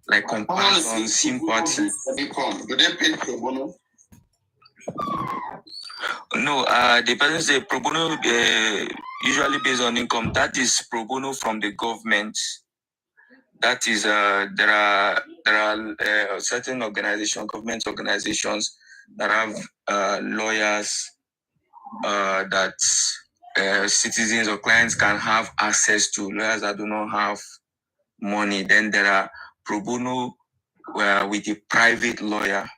like compassion, sympathy. Do they pay pro bono? No, the person say pro bono usually based on income. That is pro bono from the government. That is there are certain organizations, government organizations that have lawyers that citizens or clients can have access to, lawyers that do not have money. Then there are pro bono with a private lawyer.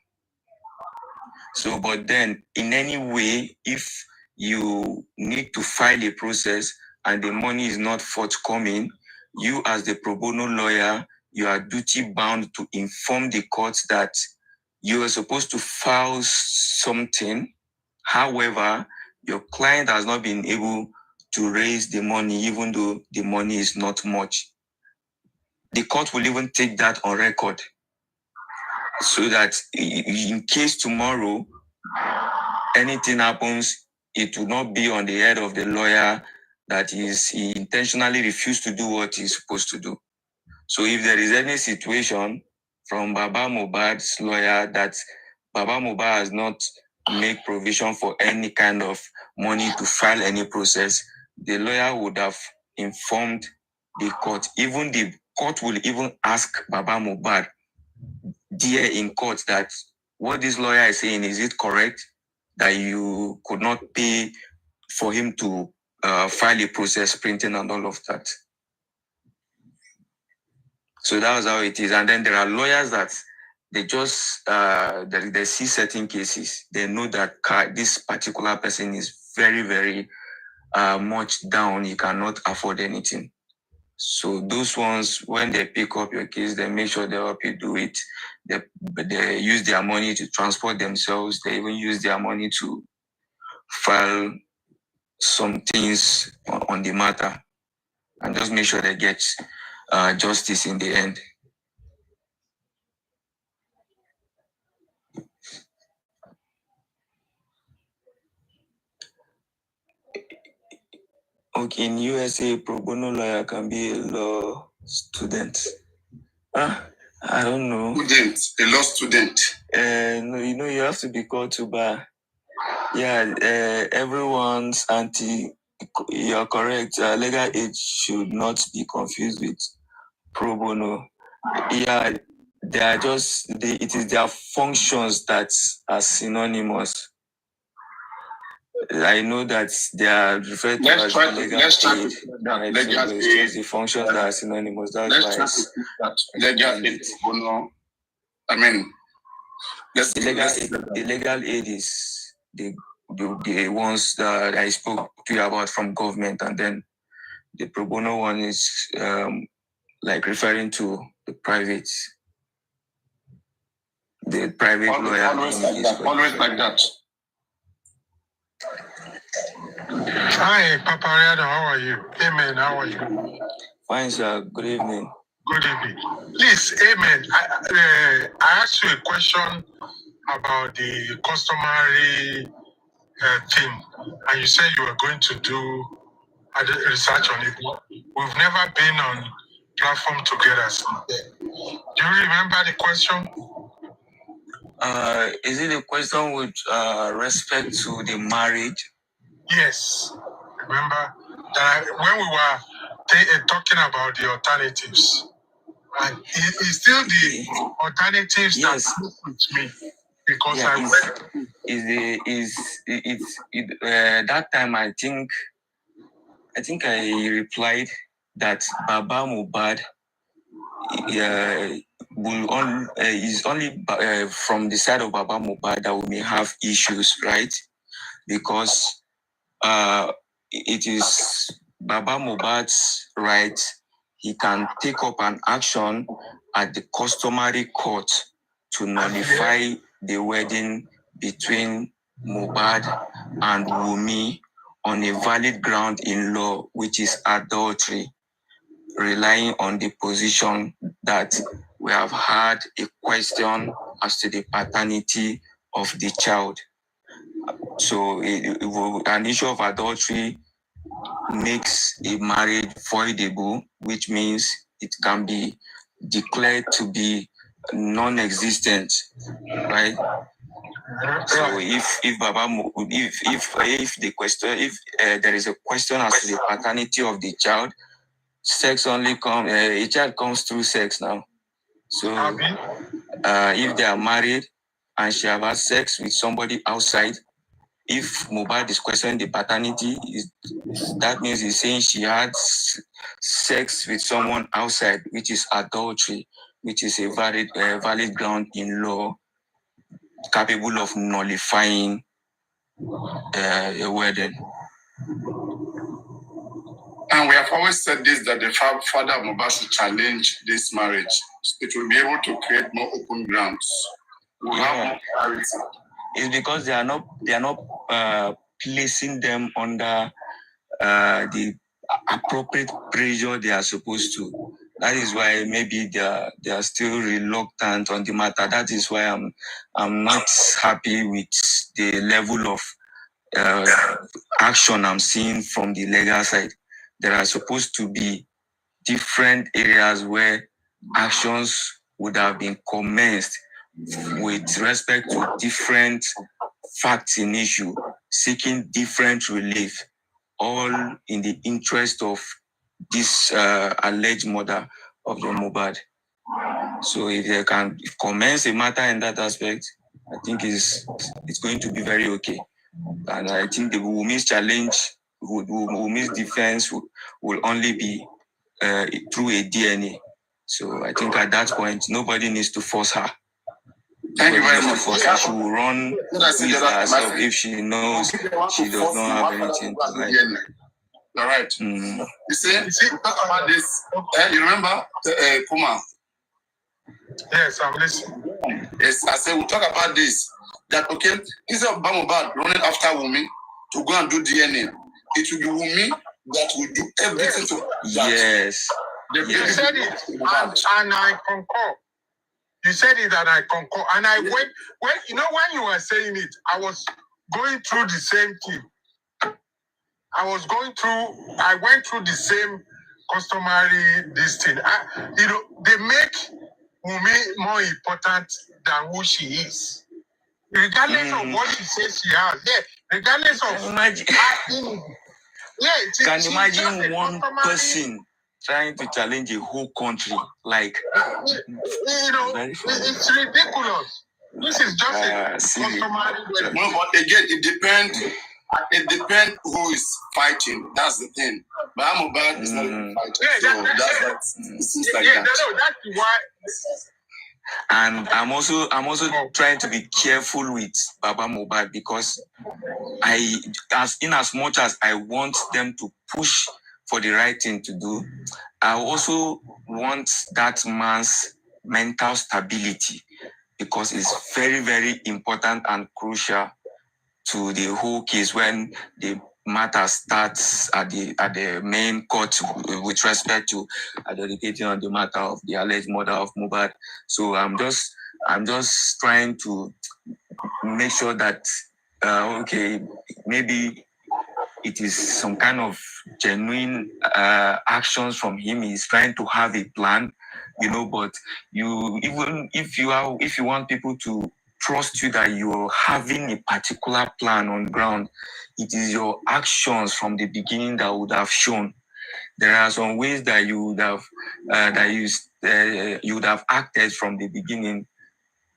So, but then in any way, if you need to file a process and the money is not forthcoming, you as the pro bono lawyer, you are duty bound to inform the court that you are supposed to file something. However, your client has not been able to raise the money, even though the money is not much. The court will even take that on record, so that in case tomorrow anything happens, it will not be on the head of the lawyer that he intentionally refused to do what he's supposed to do. So if there is any situation from Baba Mohbad's lawyer that Baba Mohbad has not made provision for any kind of money to file any process, the lawyer would have informed the court. Even the court will even ask Baba Mohbad there in court that what this lawyer is saying, is it correct that you could not pay for him to file a process, printing and all of that? So that was how it is. And then there are lawyers that they just they see certain cases, they know that this particular person is very, very much down, he cannot afford anything. So those ones, when they pick up your case, they make sure they help you do it. They use their money to transport themselves. They even use their money to file some things on the matter and just make sure they get justice in the end. Okay, in USA, pro bono lawyer can be a law student. I don't know. Student, a law student. No, you have to be called to bar. Yeah, everyone's you're correct. Legal age should not be confused with pro bono. Yeah, they are just, it is their functions that are synonymous. I know that they are referred to as legal aid. It's just the functions that are synonymous. That's why legal aid. I mean, the legal aid is the ones that I spoke to you about from government, and then the pro bono one is like referring to the private lawyer. Always like that. Hi, Papariano, how are you? Amen, how are you? Fine, sir. Good evening. Good evening. Please, amen. I asked you a question about the customary thing, and you said you were going to do research on it. We've never been on platform together since then. Do you remember the question? Is it a question with respect to the marriage? Yes. Remember that when we were talking about the alternatives, and it's still the alternatives that look with me, because that time I think I replied that Baba Mohbad is only from the side of Baba Mohbad that we may have issues, right? Because it is Baba Mohbad's right. He can take up an action at the customary court to nullify the wedding between Mohbad and Wunmi on a valid ground in law, which is adultery, relying on the position that we have had a question as to the paternity of the child. So an issue of adultery makes a marriage voidable, which means it can be declared to be non-existent, right? So if Baba, if the question, if there is a question as to the paternity of the child, sex only come, a child comes through sex now. So if they are married and she have had sex with somebody outside, if Mohbad is questioning the paternity, that means he's saying she had sex with someone outside, which is adultery, which is a valid ground in law, capable of nullifying a wedding. And we have always said this, that the father of Mohbad should challenge this marriage. It will be able to create more open grounds. We'll have more clarity. It's because they are not placing them under the appropriate pressure they are supposed to. That is why maybe they are still reluctant on the matter. That is why I'm not happy with the level of action I'm seeing from the legal side. There are supposed to be different areas where actions would have been commenced with respect to different facts in issue, seeking different relief, all in the interest of this alleged murder of the Mohbad. So if they can commence a matter in that aspect, I think it's going to be very okay. And I think the Wumi's challenge, Wumi's defense will only be through a DNA. So I think at that point, nobody needs to force her. Thank you very much. She will run with herself if she knows she does not have anything to hide. You're right. You see, talk about this. You remember Kuma? Yes, I'm listening. Yes, I said we'll talk about this. That okay, instead of Mohbad running after Wumi to go and do DNA, it will be Wumi that will do everything to that. Yes. You said it, and I concur. You said it, and I concur. And I went when you were saying it, I was going through the same thing. I went through the same customary this thing. They make Wumi more important than who she is. Regardless of what she says she has. Yeah, regardless of imagine. Can imagine one person trying to challenge a whole country? Like, it's ridiculous. This is just a customary. No, but again, it depends. It depends who is fighting. That's the thing. But Mohbad is not even fighting. Yeah, that's it seems like that. No, that's why. And I'm also trying to be careful with Baba Mohbad, because as much as I want them to push for the right thing to do, I also want that man's mental stability, because it's very, very important and crucial to the whole case when the matter starts at the main court with respect to adjudicating on the matter of the alleged murder of Mohbad. So I'm just trying to make sure that okay, maybe it is some kind of genuine actions from him. He's trying to have a plan, but even if you want people to trust you that you're having a particular plan on ground, it is your actions from the beginning that would have shown. There are some ways that you would have you would have acted from the beginning.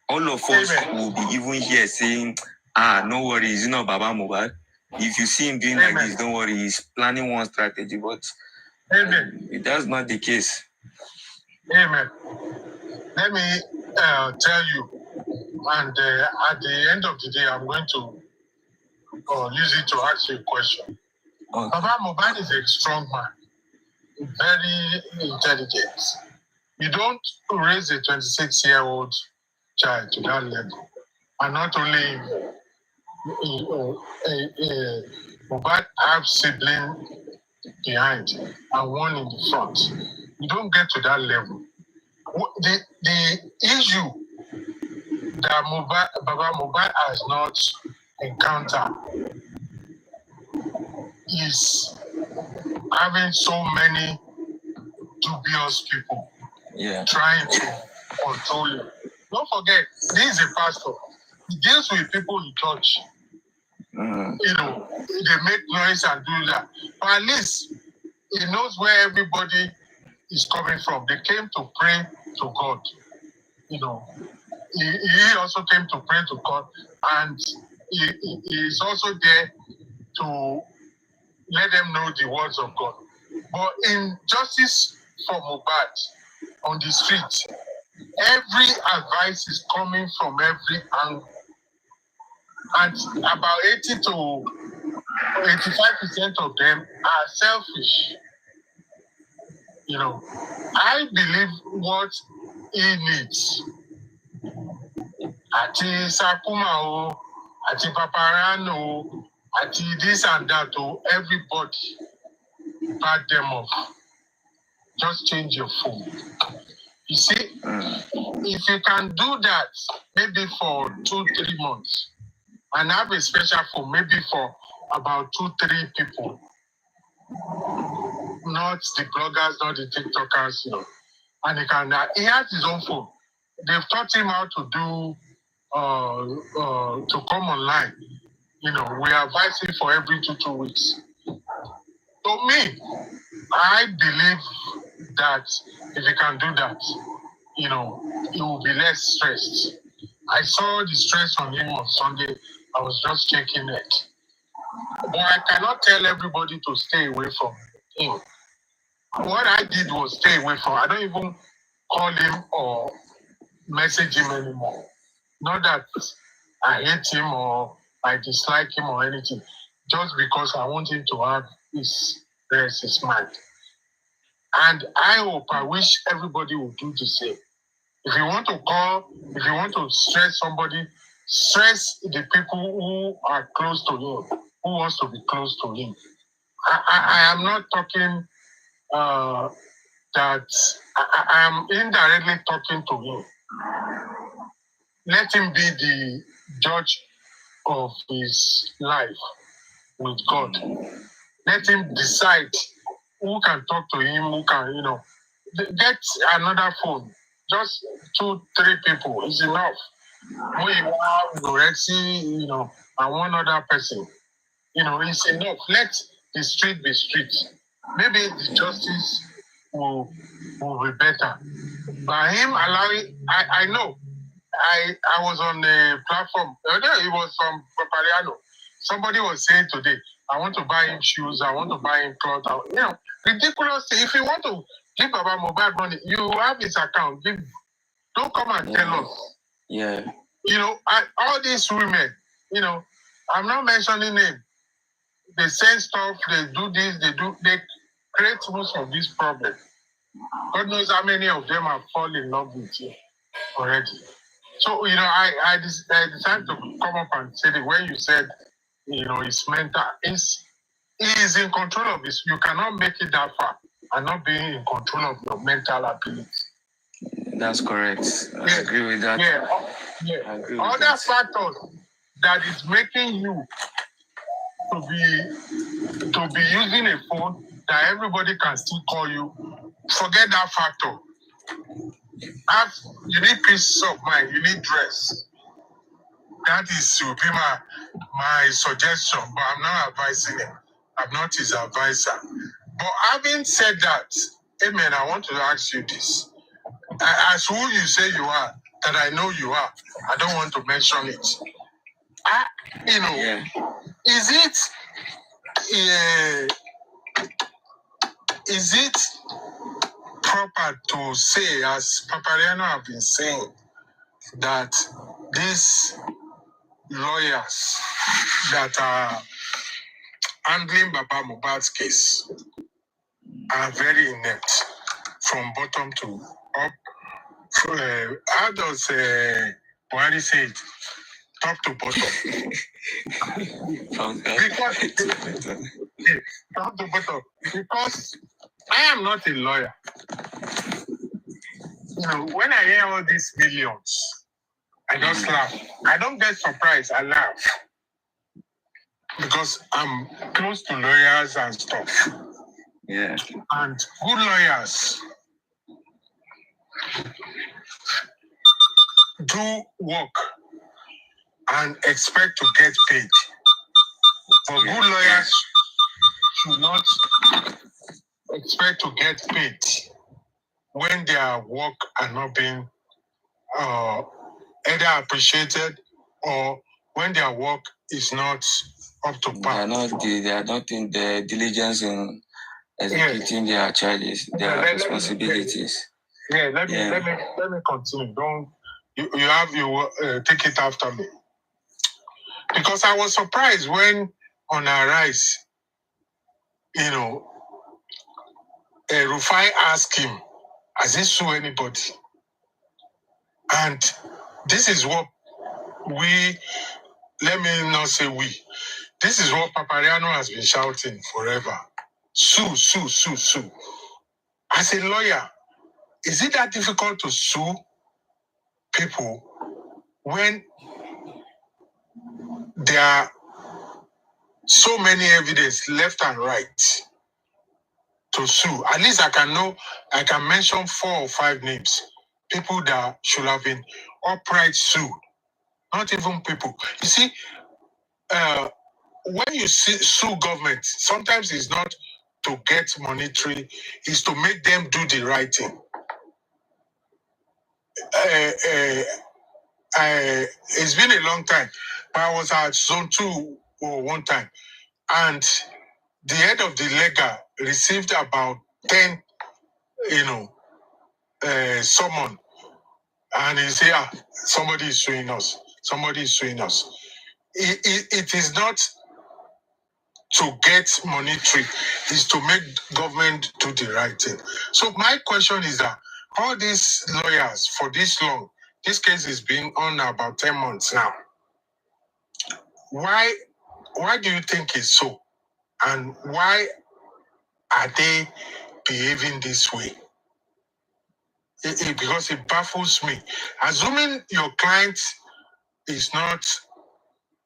All of us will be even here saying, no worries, Baba Mohbad. If you see him doing like this, don't worry, he's planning one strategy, but that's not the case. Amen. Let me tell you, and at the end of the day, I'm going to use it to ask you a question. Okay. Baba Mohbad is a strong man, very intelligent. You don't raise a 26-year-old child to that level. And not only Mohbad have sibling behind and one in the front. You don't get to that level. The issue that Baba Mohbad has not encountered is having so many dubious people trying to control you. Don't forget, this is a pastor. He deals with people in church. You know, they make noise and do that. But at least he knows where everybody is coming from. They came to pray to God. You know, he also came to pray to God, and he is also there to let them know the words of God. But in justice for Mohbad on the street, every advice is coming from every angle. And about 80 to 85% of them are selfish. You know, I believe what he needs. Ati Sakuma o, ati Papariano o, ati this and that o, everybody back them off. Just change your phone. You see, if you can do that, maybe for 2-3 months, and have a special phone, maybe for about 2-3 people, not the bloggers, not the TikTokers, you know. And he has his own phone. They've taught him how to do to come online. You know, we advise him for every 2 weeks. To me, I believe that if he can do that, you know, he will be less stressed. I saw the stress on him on Sunday. I was just checking it. But I cannot tell everybody to stay away from him. What I did was stay away from. I don't even call him or message him anymore. Not that I hate him or I dislike him or anything. Just because I want him to have his mind. And I wish everybody would do the same. If you want to call, if you want to stress somebody, stress the people who are close to him, who wants to be close to him. I am not talking that I am indirectly talking to him. Let him be the judge of his life with God. Let him decide who can talk to him, who can, you know, get another phone. Just 2-3 people is enough. We have Gorexi, you know, and one other person. You know, it's enough. Let the street be street. Maybe the justice will be better. By him allowing, I know. I was on the platform. It was from Papariano. Somebody was saying today, I want to buy him shoes, I want to buy him clothes. You know, ridiculous. If you want to give Baba Mohbad money, you have his account. Don't come and tell us. Yeah. You know, all these women, you know, I'm not mentioning names. They say stuff, they do this, they create most of these problems. God knows how many of them have fallen in love with you already. So, you know, I decided to come up and say that when you said, you know, it's mental, he is in control of this. You cannot make it that far and not be in control of your mental ability. That's correct. I agree with that. Yeah. Other factors that is making you to be using a phone that everybody can still call you, forget that factor. You need peace of mind, you need dress. That is will be my suggestion, but I'm not advising him. I'm not his advisor. But having said that, Amen, I want to ask you this. As who you say you are, that I know you are, I don't want to mention it. You know, is it proper to say, as Papariano have been saying, that these lawyers that are handling Baba Mohbad's case are very inept from bottom to up? How does Buhari say it? Top to bottom. Top to bottom. Because I am not a lawyer. You know, when I hear all these millions, I just laugh. I don't get surprised, I laugh. Because I'm close to lawyers and stuff. Yeah. And good lawyers do work and expect to get paid. But good lawyers should not expect to get paid when their work are not being either appreciated or when their work is not up to par. They are not in the diligence in executing their charges, their responsibilities. Let me continue. Don't you have take it after me. Because I was surprised when on Arise, Rufai asked him, has he sued anybody? And this is what let me not say we, this is what Papariano has been shouting forever. Sue, sue, sue, sue. As a lawyer, is it that difficult to sue people when there are so many evidence left and right to sue? At least I can mention 4 or 5 names. People that should have been upright sued. Not even people. You see, when you sue government, sometimes it's not to get monetary, it's to make them do the right thing. It's been a long time, but I was at Zone 2 one time, and the head of the lega received about 10, summon, and he said, somebody is suing us. Somebody is suing us. It is not to get monetary, is to make government do the right thing. So my question is that all these lawyers for this long, this case has been on about 10 months now. Why do you think it's so? And why are they behaving this way? Because it baffles me. Assuming your client is not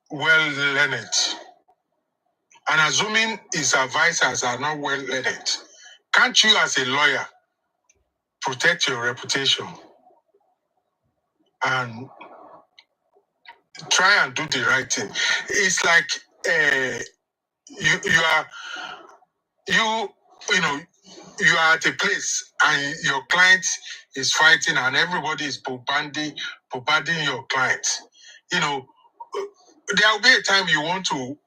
well learned, and assuming his advisors are not well learned, can't you as a lawyer protect your reputation and try and do the right thing? It's like you are at a place and your client is fighting and everybody is bombarding your client. There will be a time you want to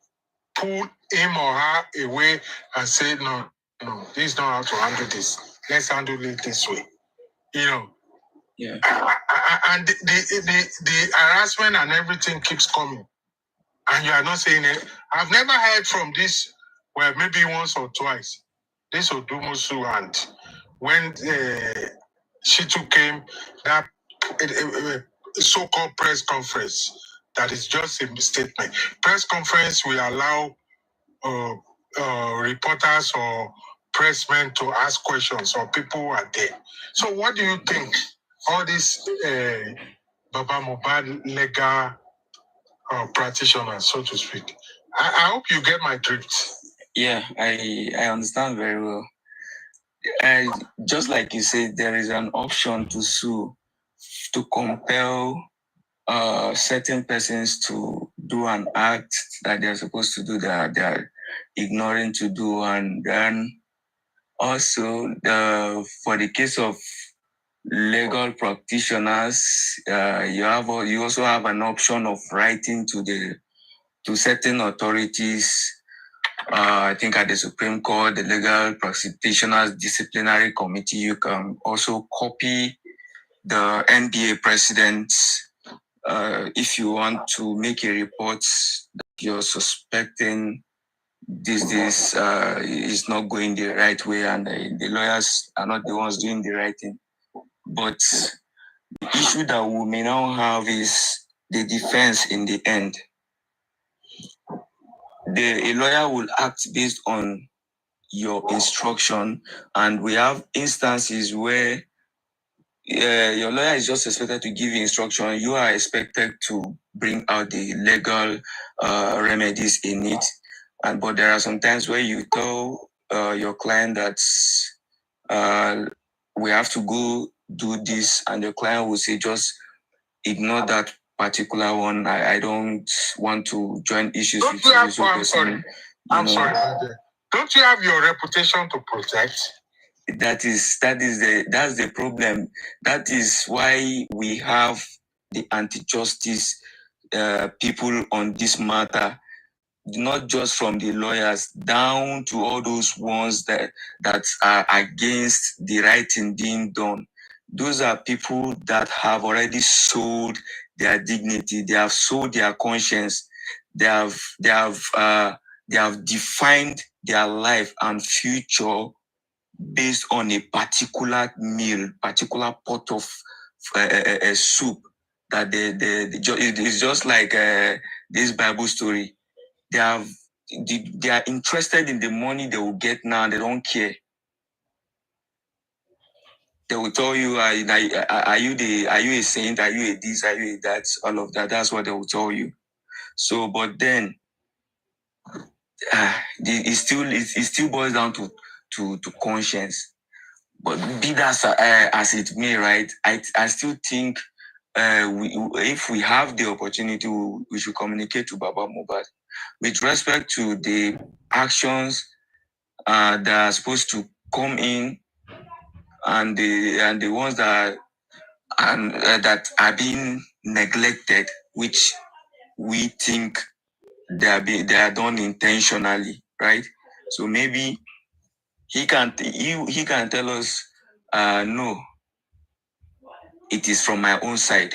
pull him or her away and say, no, this is not how to handle this. Let's handle it this way. Yeah. And the harassment and everything keeps coming. And you are not saying it. I've never heard from this, well, maybe once or twice. This Odumusu, and when Shitu came, that so-called press conference, that is just a statement. Press conference will allow reporters or pressmen to ask questions, or people who are there. So what do you think? All these Baba Mohbad legal practitioners, so to speak. I hope you get my drift. Yeah, I understand very well. Just like you said, there is an option to sue, to compel certain persons to do an act that they're supposed to do that they're ignoring to do. And then also for the case of legal practitioners, you also have an option of writing to certain authorities. I think at the Supreme Court, the Legal Practitioners Disciplinary Committee, you can also copy the NBA president if you want to make a report that you're suspecting this is not going the right way, and the lawyers are not the ones doing the right thing. But the issue that we may now have is the defense in the end. A lawyer will act based on your instruction, and we have instances where your lawyer is just expected to give you instruction. You are expected to bring out the legal remedies in it. But there are some times where you tell your client that we have to go do this, and the client will say, just ignore that particular one. I don't want to join issues Don't with you have, you. So I'm sorry. I'm sorry. Don't you have your reputation to protect? That's the problem. That is why we have the anti-justice people on this matter, not just from the lawyers down to all those ones that are against the right thing being done. Those are people that have already sold their dignity. They have sold their conscience. They have defined their life and future based on a particular meal, particular pot of soup that it's just like this Bible story. They are interested in the money they will get now. They don't care. They will tell you, are you a saint? Are you a this? Are you a that? All of that. That's what they will tell you. So, but then it still boils down to conscience. But be that as it may, right? I still think if we have the opportunity, we should communicate to Baba Mohbad with respect to the actions that are supposed to come in, and the ones that are being neglected, which we think they are done intentionally, right? So maybe he can tell us, no, it is from my own side.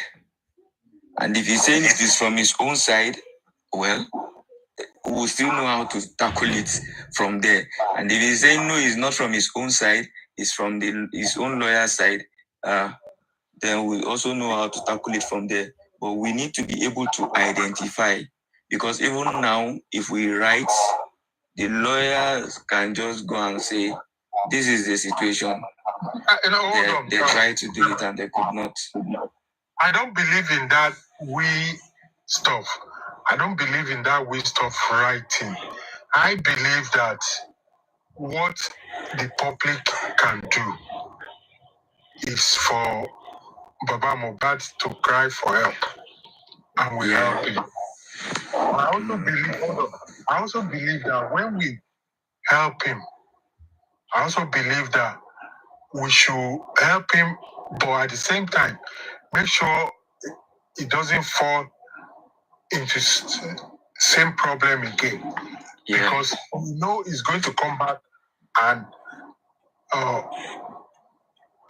And if he's saying it is from his own side, well, we'll still know how to tackle it from there. And if he's saying no, it's not from his own side, it's from his own lawyer side, then we also know how to tackle it from there. But we need to be able to identify, because even now, if we write, the lawyers can just go and say, this is the situation. They tried to do it and they could not. I don't believe in that stuff. I don't believe in that stuff writing. I believe that what the public can do is for Baba Mohbad to cry for help, and we help him. I also believe that when we help him, I also believe that we should help him, but at the same time, make sure he doesn't fall into same problem again. Yeah. Because we know he's going to come back and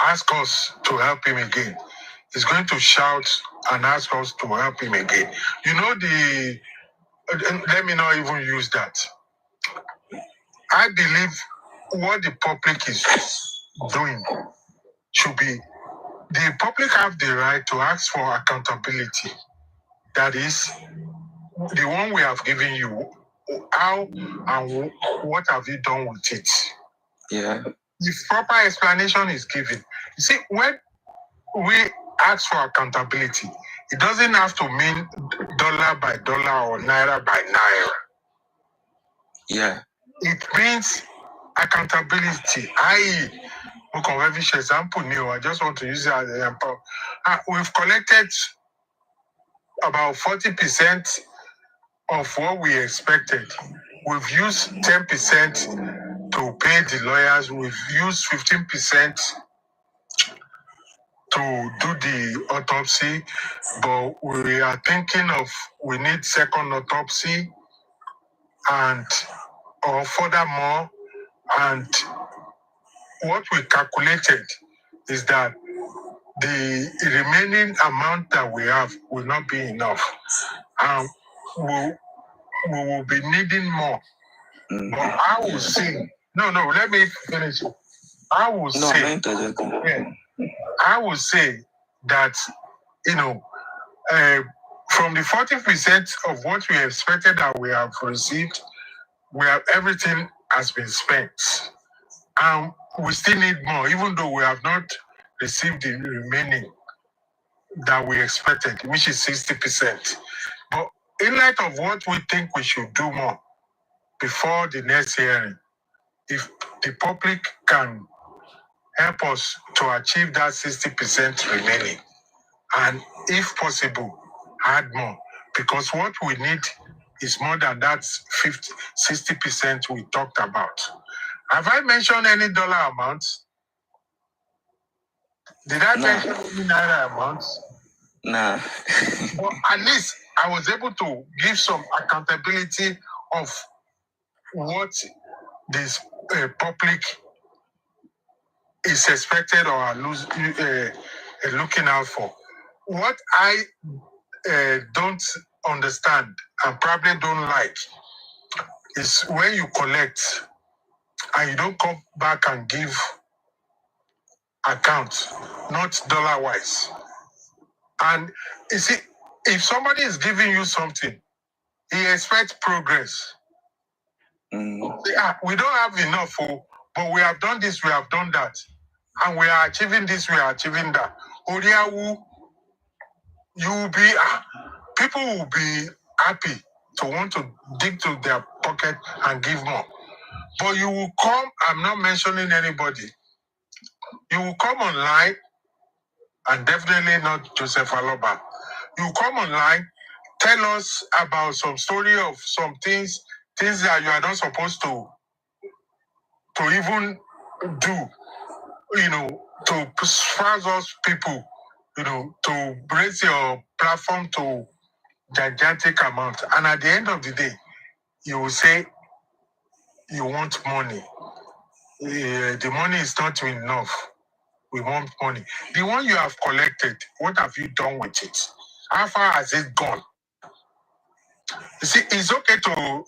ask us to help him again. He's going to shout and ask us to help him again. You know, let me not even use that. I believe what the public is doing should be, the public have the right to ask for accountability. That is, the one we have given you, how and what have you done with it? Yeah. The proper explanation is given. You see, when we ask for accountability, it doesn't have to mean dollar by dollar or naira by naira. Yeah. It means accountability. I just want to use it as an example. We've collected about 40% of what we expected. We've used 10% to pay the lawyers. We've used 15% to do the autopsy, but we are thinking of, we need second autopsy and or furthermore, and what we calculated is that the remaining amount that we have will not be enough, and we will be needing more. Mm-hmm. But I will say, no, let me finish. I will say that, from the 40% of what we expected that we have received, everything has been spent. And we still need more, even though we have not received the remaining that we expected, which is 60%. But in light of what we think we should do more before the next hearing, if the public can help us to achieve that 60% remaining. And if possible, add more. Because what we need is more than that 60% we talked about. Have I mentioned any dollar amounts? Did I mention any naira amounts? Nah. But at least I was able to give some accountability of what this public is expected or are looking out for. What I don't understand and probably don't like is when you collect and you don't come back and give account, not dollar wise. And you see, if somebody is giving you something, he expects progress. We don't have enough, but we have done this, we have done that, and we are achieving this, we are achieving that. You will be, people will be happy to want to dig to their pocket and give more. But you will come, I'm not mentioning anybody, you will come online, and definitely not Joseph Aloba. You will come online, tell us about some story of some things that you are not supposed to even do, to persuade us people, to raise your platform to gigantic amount. And at the end of the day, you will say you want money. The money is not enough. We want money. The one you have collected, what have you done with it? How far has it gone? You see, it's okay to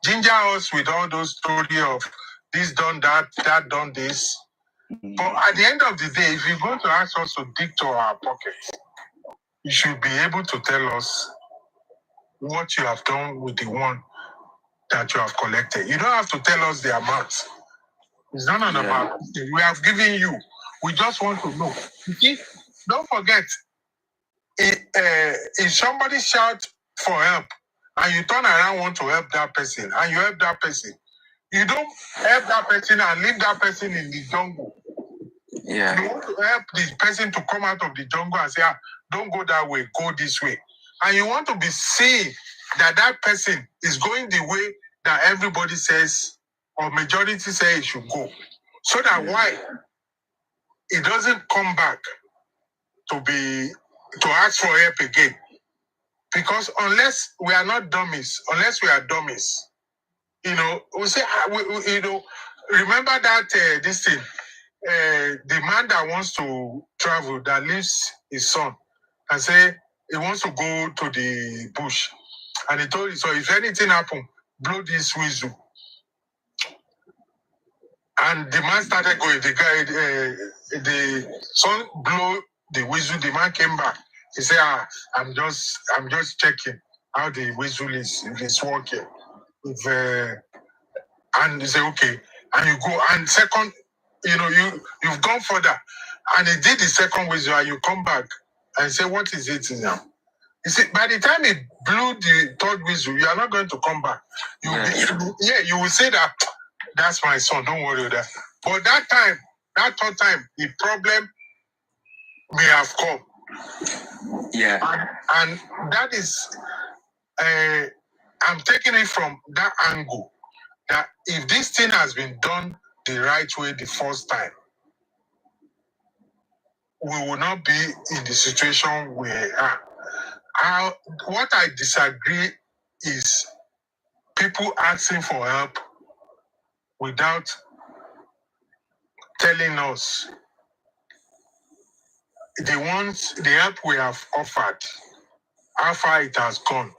ginger us with all those stories of this done that, that done this. But at the end of the day, if you're going to ask us to dig to our pockets, you should be able to tell us what you have done with the one that you have collected. You don't have to tell us the amount. It's not an amount. We have given you. We just want to know. You see, don't forget, if somebody shouts for help and you turn around want to help that person and you help that person, you don't help that person and leave that person in the jungle. Yeah. You want to help this person to come out of the jungle and say, don't go that way, go this way. And you want to be seen that that person is going the way that everybody says or majority say it should go. So that why it doesn't come back to ask for help again. Because unless we are not dummies, we say, remember that this thing, the man that wants to travel, that leaves his son and say he wants to go to the bush. And he told him, so if anything happens, blow this whistle. And the man started going. The son blew the whistle. The man came back. He said, I'm just checking how the whistle is, if it's working. And he said, okay. And you go. And second, you've gone further. And he did the second whistle, and you come back and say, what is it now? You see, by the time he blew the third whistle, you are not going to come back. You will say that, that's my son, don't worry about that. But that third time, the problem may have come. Yeah. And that is, I'm taking it from that angle, that if this thing has been done the right way the first time, we will not be in the situation we are. What I disagree is people asking for help without telling us the help we have offered, how far it has gone.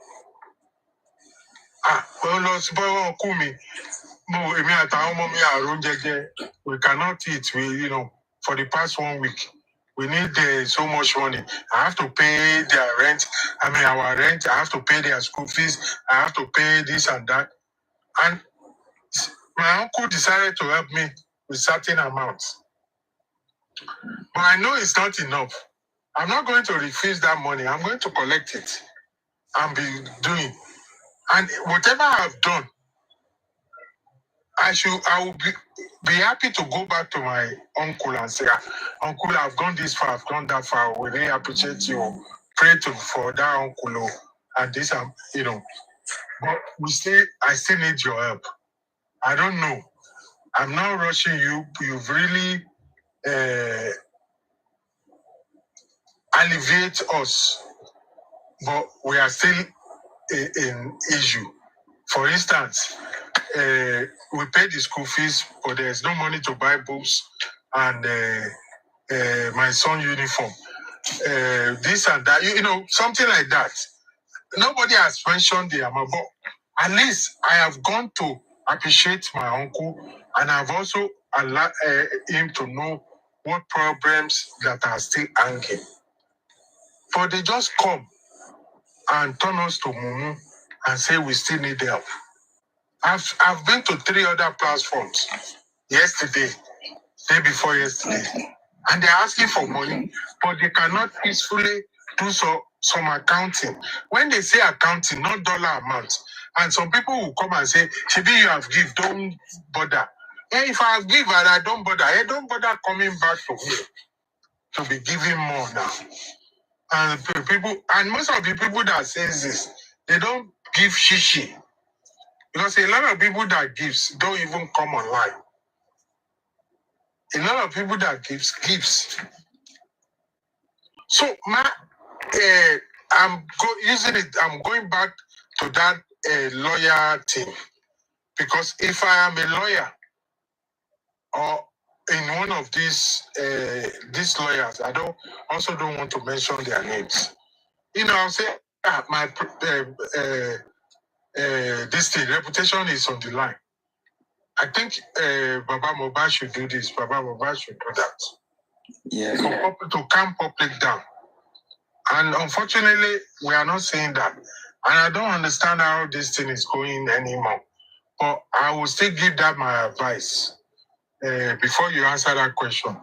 We cannot eat. For the past 1 week, we need so much money. I have to pay their rent. Our rent. I have to pay their school fees. I have to pay this and that. And my uncle decided to help me with certain amounts. But I know it's not enough. I'm not going to refuse that money. I'm going to collect it and be doing. And whatever I've done, I will be be happy to go back to my uncle and say, Uncle, I've gone this far, I've gone that far. We really appreciate you. Pray for that uncle and this, But I still need your help. I don't know. I'm not rushing you. You've really alleviate us, but we are still in issue. For instance, we pay the school fees, but there's no money to buy books and my son uniform. This and that, something like that. Nobody has mentioned the amount, but at least I have gone to appreciate my uncle, and I've also allowed him to know what problems that are still hanging. But they just come and turn us to Mumu and say we still need help. I've been to 3 other platforms yesterday, day before yesterday, and they're asking for money, but they cannot peacefully do some accounting. When they say accounting, not dollar amount, and some people will come and say, Shibi, you have give, don't bother. Hey, if I have give and I don't bother, don't bother coming back to me to be giving more now. And people, and most of the people that says this, they don't give shishi. Because a lot of people that gives don't even come online. A lot of people that gives. So I'm going back to that lawyer thing, because if I am a lawyer or in one of these lawyers, I don't want to mention their names. I'll say my this thing reputation is on the line. I think Baba Mohbad should do this. Baba Mohbad should do that. Yeah. To calm public down. And unfortunately, we are not saying that. And I don't understand how this thing is going anymore. But I will still give that my advice before you answer that question,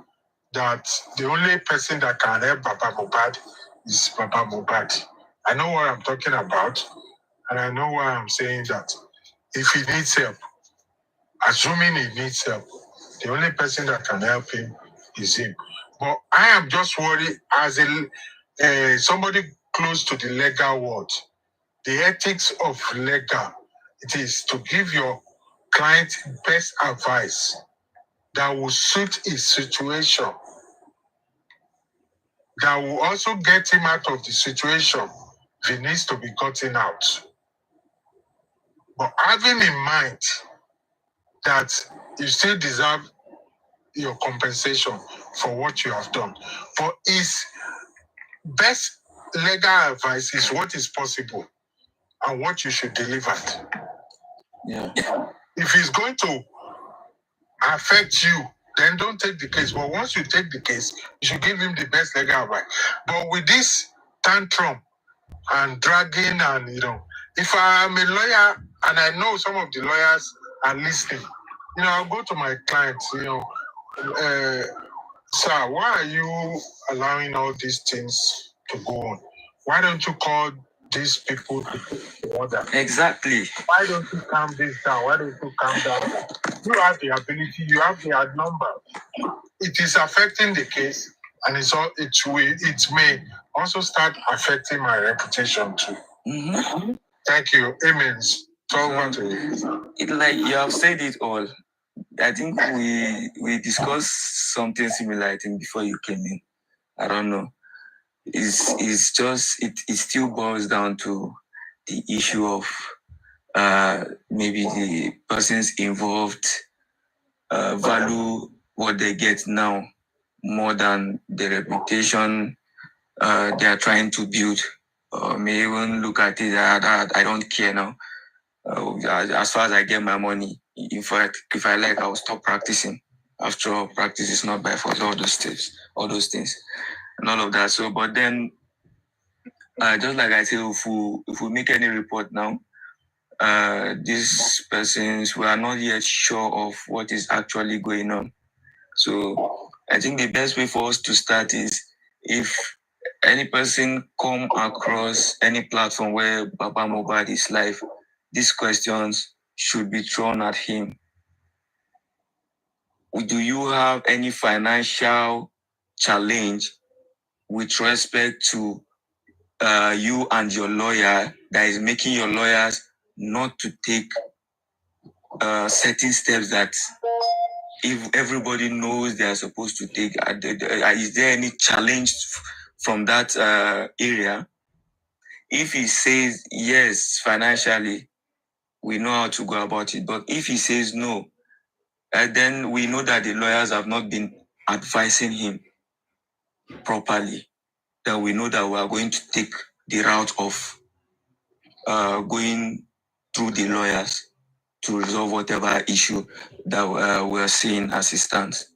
that the only person that can help Baba Mohbad is Baba Mohbad. I know what I'm talking about, and I know why I'm saying that. If he needs help, assuming he needs help, the only person that can help him is him. But I am just worried as somebody close to the legal world. The ethics of legal, it is to give your client best advice that will suit his situation, that will also get him out of the situation if he needs to be gotten out. But having in mind that you still deserve your compensation for what you have done. But his best legal advice is what is possible and what you should deliver. Yeah. If it's going to affect you, then don't take the case. But once you take the case, you should give him the best legal advice. But with this tantrum and dragging and, if I am a lawyer and I know some of the lawyers are listening, I'll go to my clients, sir, why are you allowing all these things to go on? Why don't you call these people to order? Exactly. Why don't you calm this down? Why don't you calm down? You have the ability, you have the ad number. It is affecting the case, and it may also start affecting my reputation too. Mm-hmm. Thank you. Amen. It like you have said it all. I think we discussed something similar, I think, before you came in. I don't know. It's just it still boils down to the issue of maybe the persons involved value what they get now more than the reputation they are trying to build. May even look at it that I don't care now. As far as I get my money, in fact, if I like, I'll stop practicing. After all, practice is not by force. All those things, and all of that. So, but then, just like I say, if we make any report now, these persons, we are not yet sure of what is actually going on. So, I think the best way for us to start is if any person come across any platform where Baba Mohbad is live, these questions should be thrown at him. do you have any financial challenge with respect to you and your lawyer that is making your lawyers not to take certain steps that if everybody knows they are supposed to take? Is there any challenge from that area? If he says yes, financially, we know how to go about it. But if he says no, then we know that the lawyers have not been advising him properly. Then we know that we are going to take the route of going through the lawyers to resolve whatever issue that we're seeing as it stands.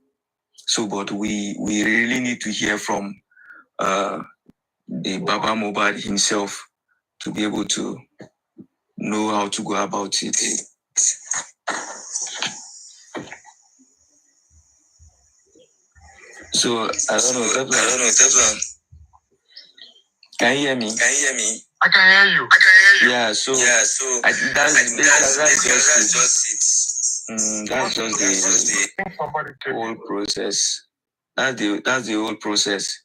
So, but we really need to hear from the Baba Mohbad himself to be able to know how to go about it. So I don't know. Can you hear me? I can hear you. Yeah. So that's just it. That's just the whole process. That's the whole process.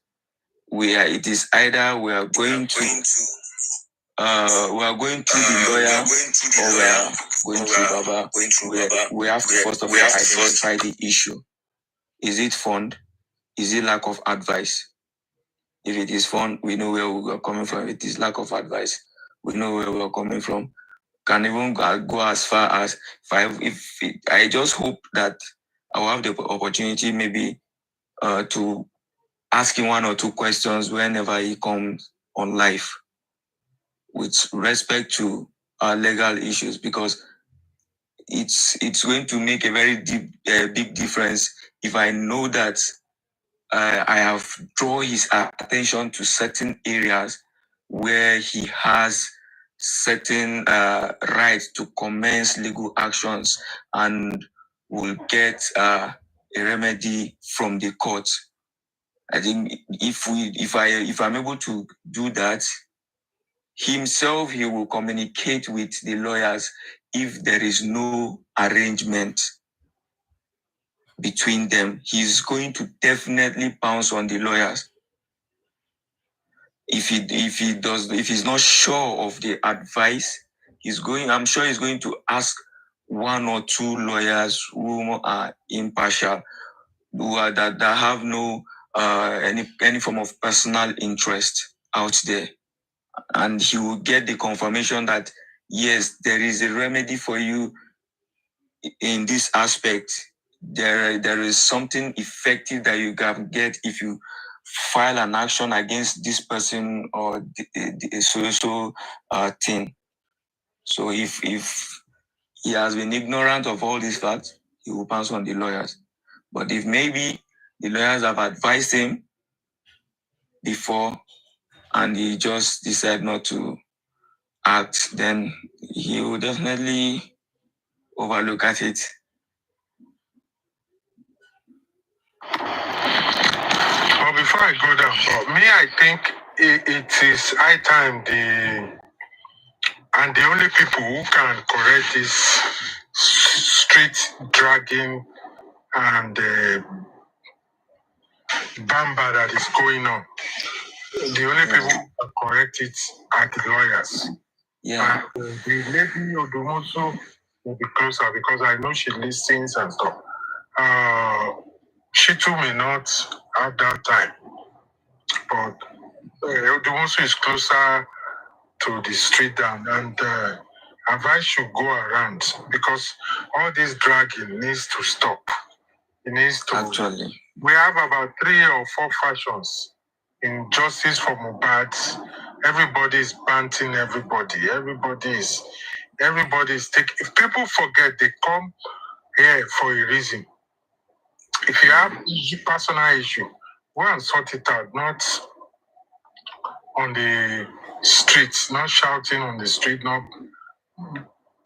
It is either we are going to the lawyer or we are going to Baba. We have to first of all identify the issue. Is it fund? Is it lack of advice? If it is fund, we know where we are coming from. If it is lack of advice, we know where we are coming from. Can even go as far as I just hope that I will have the opportunity maybe to ask him 1 or 2 questions whenever he comes on live with respect to our legal issues, because it's going to make a very big difference if I know that I have drawn his attention to certain areas where he has certain rights to commence legal actions and will get a remedy from the court. I think if I'm able to do that, himself, he will communicate with the lawyers if there is no arrangement between them. He's going to definitely pounce on the lawyers. If he's not sure of the advice, I'm sure he's going to ask 1 or 2 lawyers who are impartial, that have no any form of personal interest out there, and he will get the confirmation that yes, there is a remedy for you in this aspect. There is something effective that you can get if you file an action against this person or the so thing. So if he has been ignorant of all these facts, he will pass on the lawyers. But if maybe the lawyers have advised him before and he just decide not to act, then he will definitely overlook at it. But before I go down, I think it is high time the only people who can correct this street dragging and bamba that is going on. The only people who can correct it are the lawyers. Yeah. And the lady Odumosu will be closer because I know she listens and stuff. She too may not have that time, but Odumosu is closer to the street down, and advice should go around because all this dragging needs to stop. It needs to. Actually, we have about 3 or 4 factions in justice for Mohbad. Everybody is banting everybody. Everybody is taking. If people forget, they come here for a reason. If you have personal issue, go and sort it out, not on the streets, not shouting on the street, not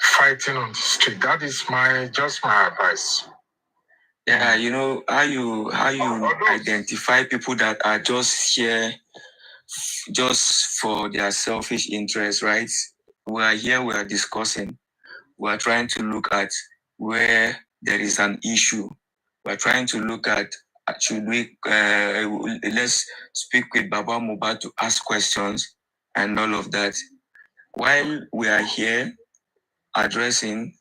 fighting on the street. That is just my advice. Yeah, you know how you identify people that are just here just for their selfish interests, right? We are here, we are discussing, we are trying to look at where there is an issue we're trying to look at should we let's speak with Baba Mohbad to ask questions and all of that. While we are here addressing,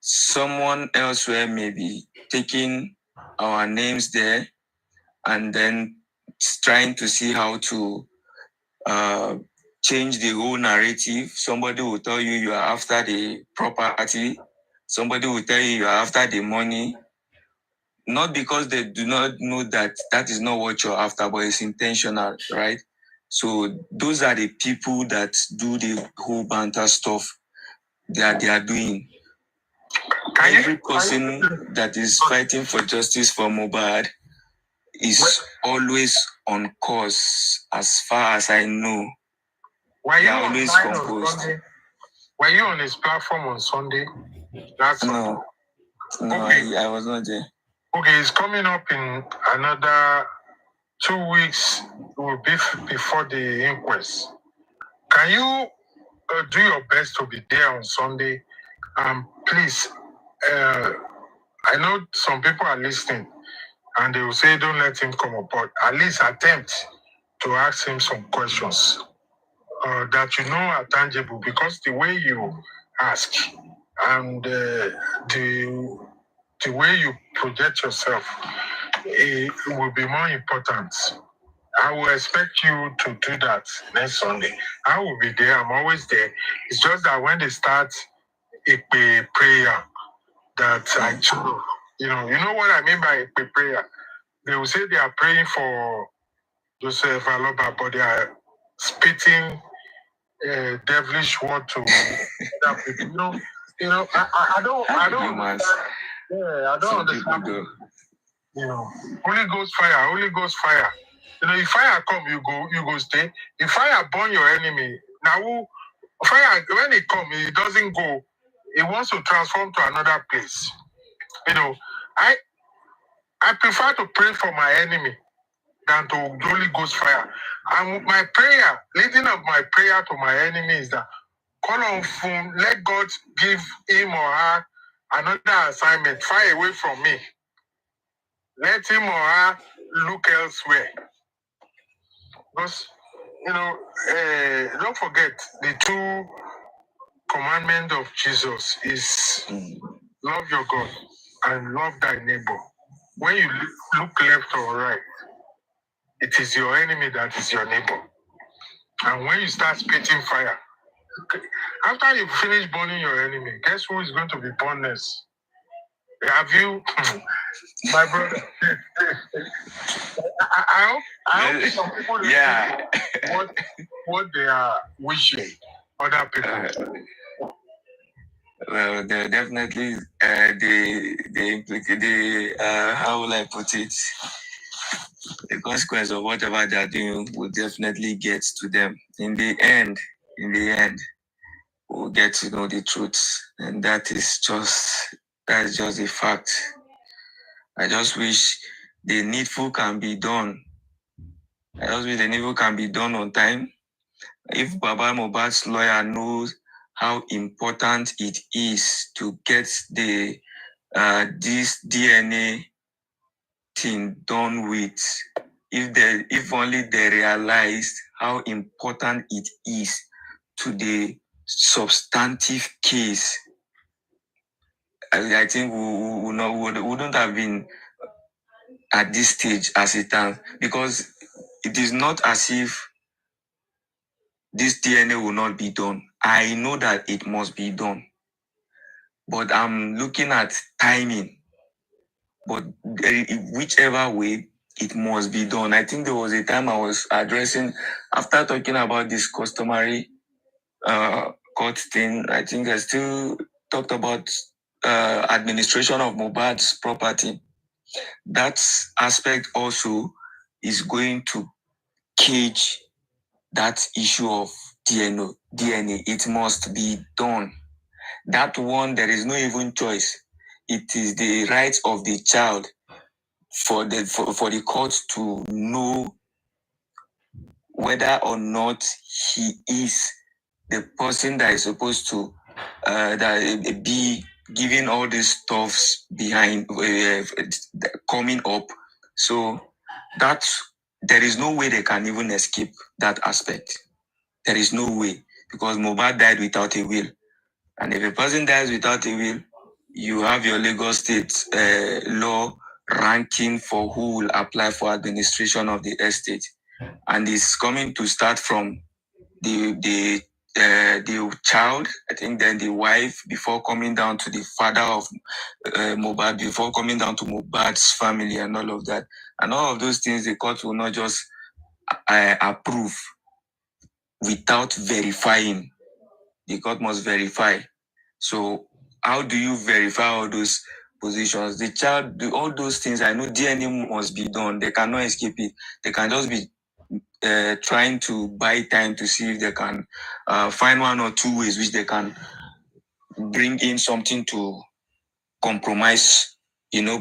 someone elsewhere may be taking our names there and then trying to see how to change the whole narrative. Somebody will tell you you are after the property. Somebody will tell you you are after the money. Not because they do not know that that is not what you're after, but it's intentional, right? So those are the people that do the whole banter stuff that they are doing. Every person that is fighting for justice for Mohbad is always on course, as far as I know. Were They you are on always Sunday? composed. Were you on his platform on Sunday? That's No, okay. I was not there. Okay, it's coming up in another 2 weeks. It will be before the inquest. Can you do your best to be there on Sunday? Please, I know some people are listening and they will say, don't let him come up, but at least attempt to ask him some questions that you know are tangible, because the way you ask and the way you project yourself, it will be more important. I will expect you to do that next Sunday. I will be there. I'm always there. It's just that when they start a prayer, that I choose, you know what I mean by a prayer. They will say they are praying for Joseph Aloba, but they are spitting devilish word to other people. I don't understand. Yeah, I don't understand. Holy Ghost fire. If fire come, you go stay. If fire burn your enemy, now fire, when it come, it doesn't go. It wants to transform to another place. I prefer to pray for my enemy than to Holy Ghost fire. And my prayer, leading up my prayer to my enemy is that call on phone, let God give him or her another assignment, far away from me. Let him or her look elsewhere. Because, don't forget, the two commandments of Jesus is love your God and love thy neighbor. When you look left or right, it is your enemy that is your neighbor. And when you start spitting fire, after you finish burning your enemy, guess who is going to be burned next? Have you, my brother? I hope some people what they are wishing other people. Well, they definitely they implicate how will I put it? The consequence of whatever they are doing will definitely get to them. In the end, we'll get to know the truth, and that's just a fact. I just wish the needful can be done. I just wish the needful can be done on time. If Baba Mohbad's lawyer knows how important it is to get the this DNA thing done with, if only they realized how important it is to the substantive case, I think we wouldn't have been at this stage as it stands, because it is not as if this DNA will not be done. I know that it must be done, but I'm looking at timing. But whichever way, it must be done. I think there was a time I was addressing, after talking about this customary court thing, I think I still talked about administration of Mohbad's property. That aspect also is going to cage that issue of DNA. It must be done. That one, there is no even choice. It is the right of the child for the court to know whether or not he is the person that is supposed to be giving all these stuffs behind coming up. So there is no way they can even escape that aspect. There is no way, because Mohbad died without a will. And if a person dies without a will, you have your Lagos State law ranking for who will apply for administration of the estate. And it's coming to start from the child, I think, then the wife, before coming down to the father of Mohbad, before coming down to Mohbad's family and all of that. And all of those things, the court will not just approve without verifying. The court must verify. So how do you verify all those positions? The child, all those things, I know DNA must be done. They cannot escape it. They can just be trying to buy time to see if they can find one or two ways which they can bring in something to compromise,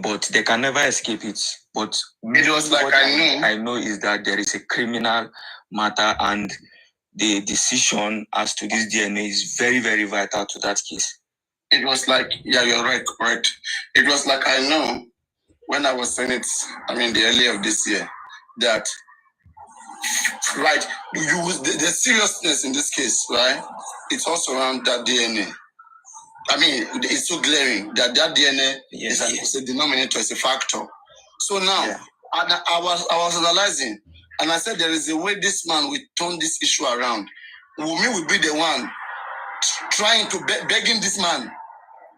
but they can never escape it. But it was like I know is that there is a criminal matter, and the decision as to this DNA is very, very vital to that case. It was like, yeah, you're right, correct. It was like, I know when I was saying it, the earlier of this year, that, right, the seriousness in this case, right, it's also around that DNA. It's so glaring that DNA is a denominator, it's a factor. So now, I was analyzing, and I said there is a way this man will turn this issue around. Wunmi will be the one trying to begging this man,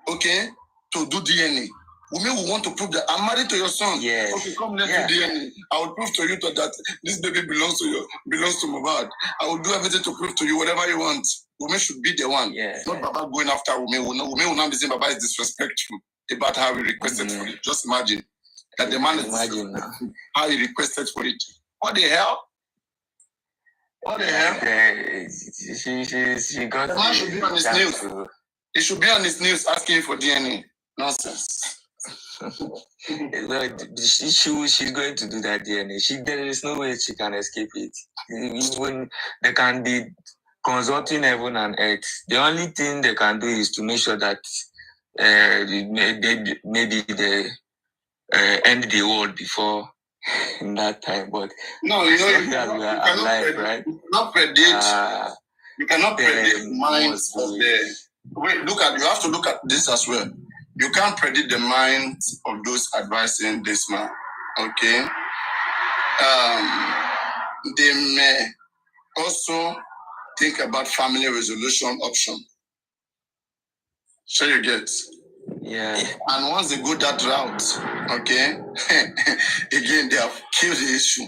okay, to do DNA. Wunmi will want to prove that I'm married to your son. Yes. Okay, come let's do DNA. I will prove to you that this baby belongs to Mohbad. I will do everything to prove to you whatever you want. Wunmi should be the one, not Baba going after Wunmi. Wunmi will not be saying Baba is disrespectful about how he requested for it. Just imagine that the man is how he requested for it. What the hell? What the hell? She got the man should be on his news. He should be on his news asking for DNA. Nonsense. She's going to do that DNA. There is no way she can escape it. Even they can be consulting heaven and earth. The only thing they can do is to make sure that maybe they end the world before in that time. But no, you cannot predict. You cannot predict the minds of the. Wait, you have to look at this as well. You can't predict the minds of those advising this man. Okay. They may also think about family resolution option. So you get. Yeah. And once they go that route, okay, again they have killed the issue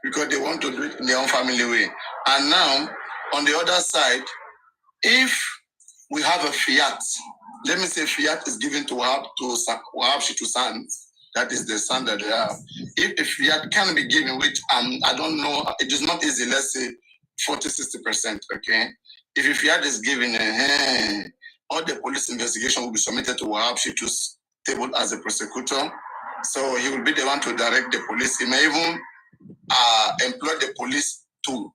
because they want to do it in their own family way. And now, on the other side, if we have a fiat, let me say fiat is given to Wahab to sons. That is the son that they have. If a fiat can be given, which I don't know, it is not easy, let's say 40-60%, okay? If a fiat is given, all the police investigation will be submitted to Wahab Shitu's table as a prosecutor. So he will be the one to direct the police. He may even employ the police to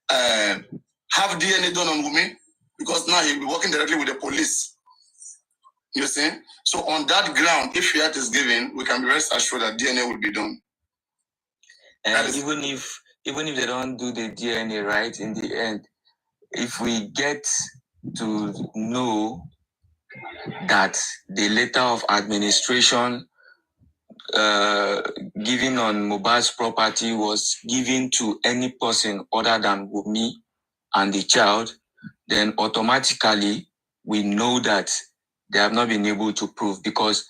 have DNA done on Wunmi, because now he'll be working directly with the police. You see? So on that ground, if fiat is given, we can be rest assured that DNA will be done. And even if they don't do the DNA right in the end, if we get to know that the letter of administration given on Mohbad's property was given to any person other than Wunmi and the child, then automatically we know that they have not been able to prove, because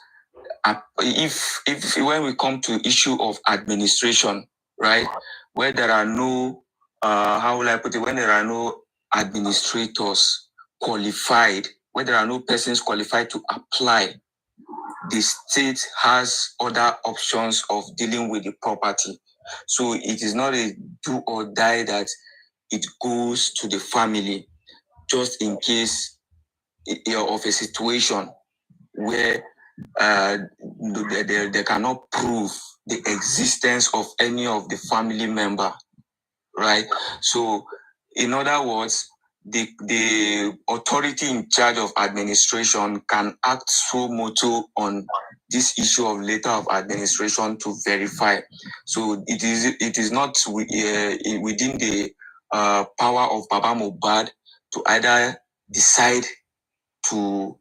if when we come to issue of administration, right, where there are no how will I put it, when there are no administrators qualified, where there are no persons qualified to apply, the state has other options of dealing with the property. So it is not a do or die that it goes to the family, just in case of a situation where they cannot prove the existence of any of the family member, right? So in other words, the authority in charge of administration can act so moto on this issue of letter of administration to verify. So it is not within the power of Baba Mohbad to either decide to,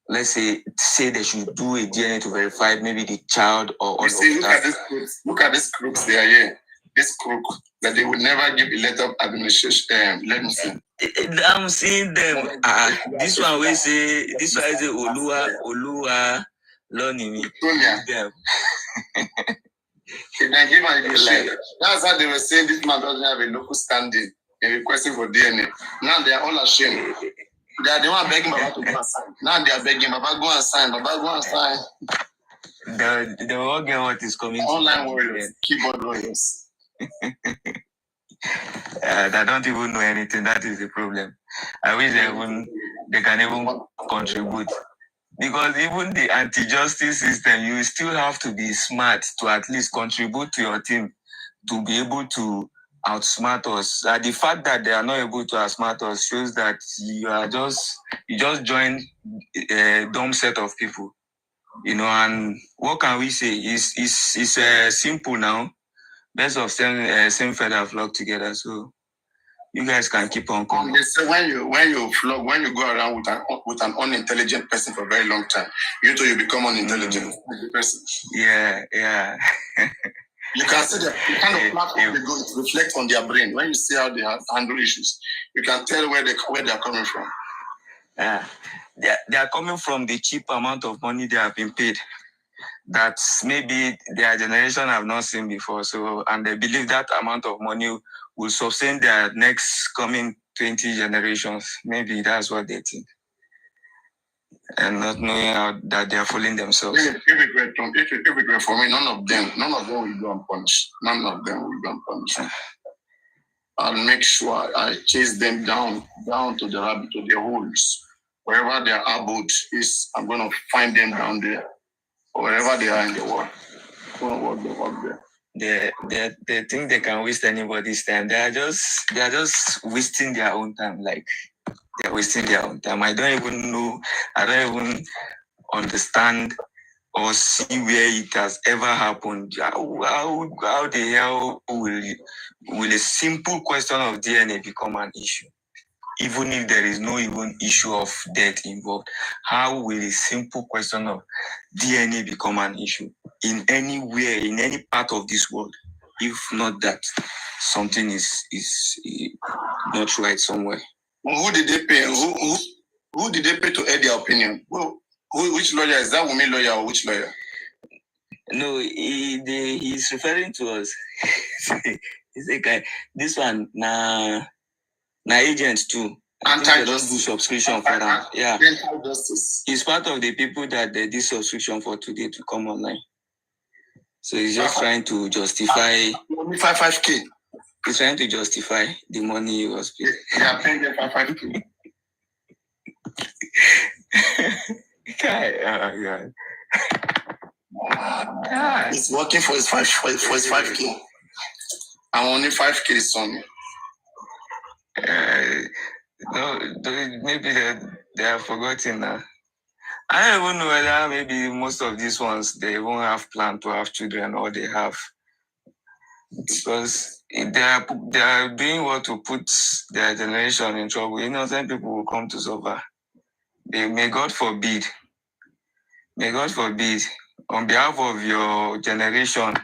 let's say they should do a DNA to verify maybe the child or all You see, of look that. at this crooks. Look at these crooks. They are here. This crook that they would never give a letter of administration. Let me see. I'm seeing them. This one we say. This one is Olua learning me. Them. That's how they were saying this man doesn't have a local standing. They're requesting for DNA. Now they are all ashamed. They are the one begging Baba to go and sign. Now they are begging Baba go and sign. Baba go and sign. They all get what is coming. Online warriors, keyboard warriors. They don't even know anything. That is the problem. I wish they can even contribute. Because even the anti-justice system, you still have to be smart to at least contribute to your team to be able to outsmart us. The fact that they are not able to outsmart us shows that you just joined a dumb set of people, And what can we say? It's simple now. Best of same feather flock together. So you guys can keep on coming. They say when you go around with an unintelligent person for a very long time, you become unintelligent person. Yeah. You can see the kind of platform they go, it reflects on their brain. When you see how they handle issues, you can tell where they are coming from. Yeah, they are coming from the cheap amount of money they have been paid that maybe their generation have not seen before. So, and they believe that amount of money will sustain their next coming 20 generations. Maybe that's what they think. And not knowing how that they are fooling themselves. If it were for me, none of them will go unpunished. None of them will go unpunished. I'll make sure I chase them down to their holes. Wherever their abode is, I'm going to find them down there. Wherever they are in the world. I'm going to work there. They think they can waste anybody's time. They are just wasting their own time. Like, they're wasting their own time. I don't even understand or see where it has ever happened. How the hell will a simple question of DNA become an issue? Even if there is no even issue of death involved, how will a simple question of DNA become an issue in anywhere, in any part of this world? If not that something is not right somewhere. Who did they pay? Who did they pay to air their opinion? Which lawyer is that? Woman lawyer or which lawyer? No, he's referring to us. He's a guy. This one, na agents too. I think they don't do subscription for them. Yeah. He's part of the people that they did subscription for today to come online. So he's just trying to justify. 5K. He's trying to justify the money he was paid. They are paying them 5K. God. He's working for his 5K. I'm only 5K son. No, maybe they have forgotten now. I don't even know whether maybe most of these ones they won't have planned to have children or they have, because they are doing what to put their generation in trouble. Innocent people will come to suffer. May God forbid. On behalf of your generation,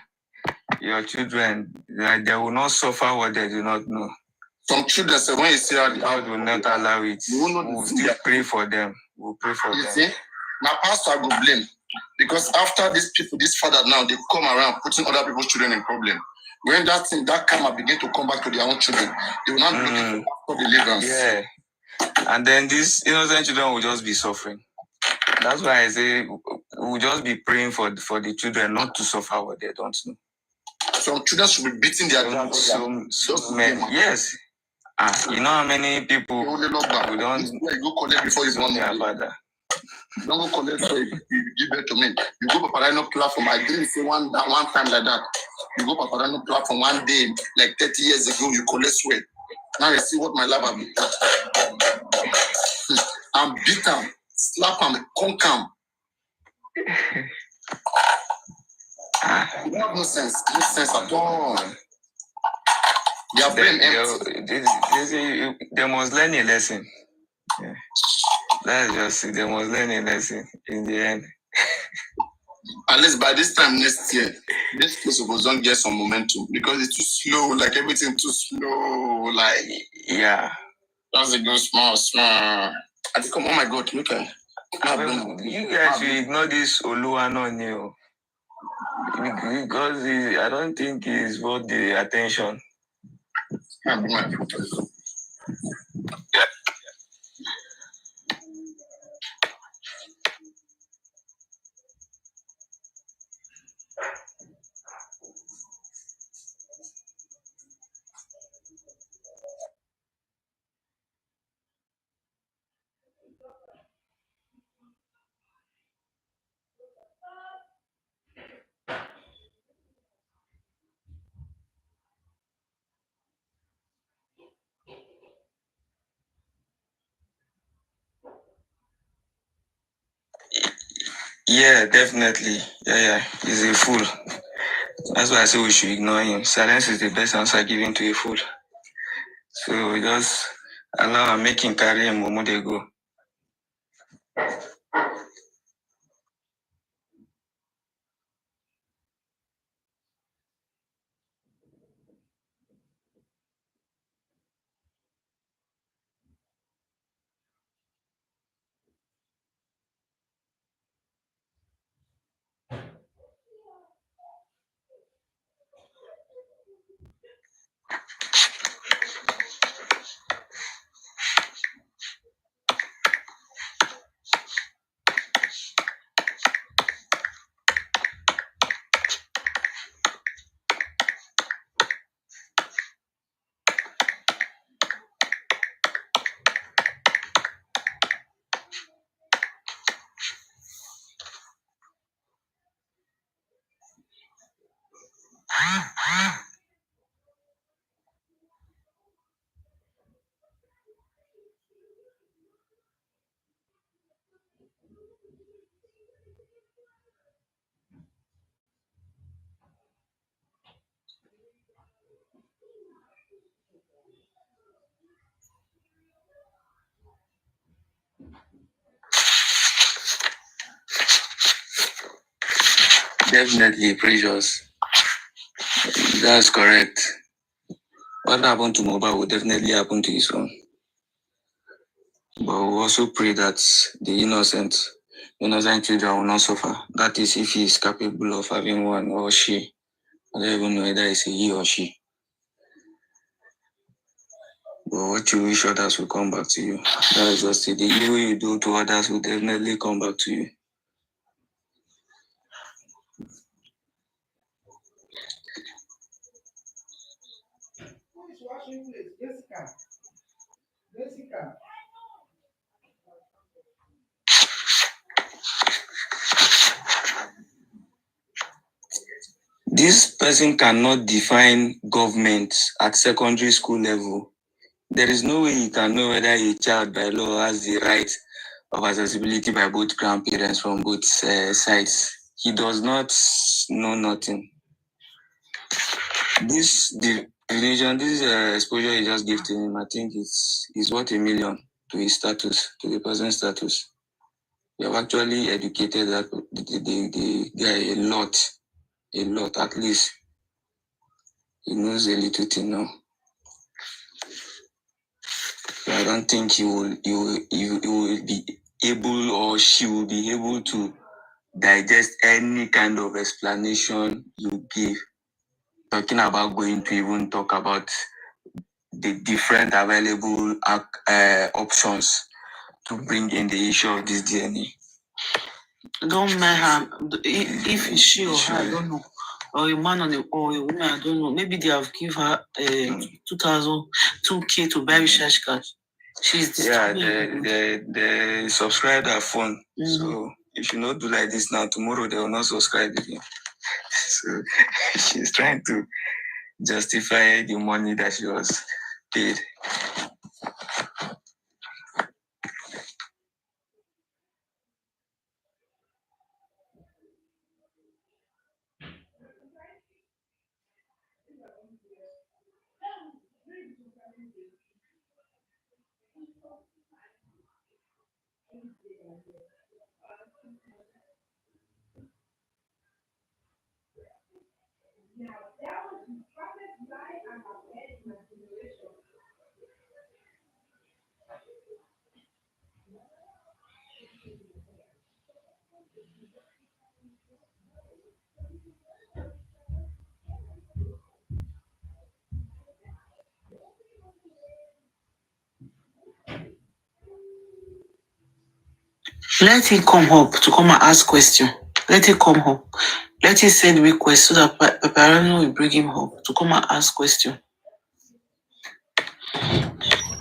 your children, they will not suffer what they do not know. Some children say when you see how God will not allow it. We'll still pray for them. We'll pray for them. See? Now, pastor will blame, because after these people, this father now, they come around putting other people's children in problem. When that karma begin to come back to their own children, they will not be looking for deliverance. Yeah, and then these innocent children will just be suffering. That's why I say we'll just be praying for the children not to suffer what they don't know. Some children should be beating their dads. Yes. You know how many people who don't go collect before you born their father. You don't go collect so you give birth to me. You go Papariano platform. I didn't say one time like that. You go Papariano platform one day, like 30 years ago, you collect sweat. Now you see what my life have been. I'm beat him, slap him, conk him. You have no sense at all. Your brain empty. They must learn a lesson. Yeah. That's just it. They must learn a lesson in the end. At least by this time next year, this place was don't get some momentum because it's too slow, like everything too slow, like yeah. That's a good small. I think, oh my God, look at you guys should ignore this Oluwano Neo because I don't think he's worth the attention. Yeah, definitely. Yeah. He's a fool. That's why I say we should ignore him. Silence is the best answer given to a fool. So we just allow him, make him carry him, Momo they go. Definitely, Precious. That's correct. What happened to Mohbad will definitely happen to his own. But we also pray that the innocent children will not suffer. That is if he is capable of having one or she. I don't even know whether it's a he or she. But what you wish others will come back to you. That is just it. The evil you do to others will definitely come back to you. Jessica. This person cannot define government at secondary school level. There is no way he can know whether a child by law has the right of accessibility by both grandparents from both sides. He does not know nothing. This religion, this exposure he just gave to him, I think is worth $1 million to his status, to the person's status. We have actually educated that the guy a lot at least. He knows a little thing now. So I don't think he will be able or she will be able to digest any kind of explanation you give. Talking about going to even talk about the different available options to bring in the issue of this DNA. Don't mind her. If it's she or her, I don't know. Or a man or a woman, I don't know. Maybe they have given her 2K to buy recharge card. She's they subscribed her phone. Mm-hmm. So if you not do like this now, tomorrow they will not subscribe again. So she's trying to justify the money that she was did. Let him come up to come and ask question. Let him come up. Let him send request so that Papariano will bring him up to come and ask question.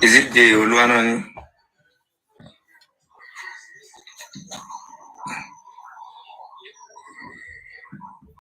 Is it the Oluwanoni?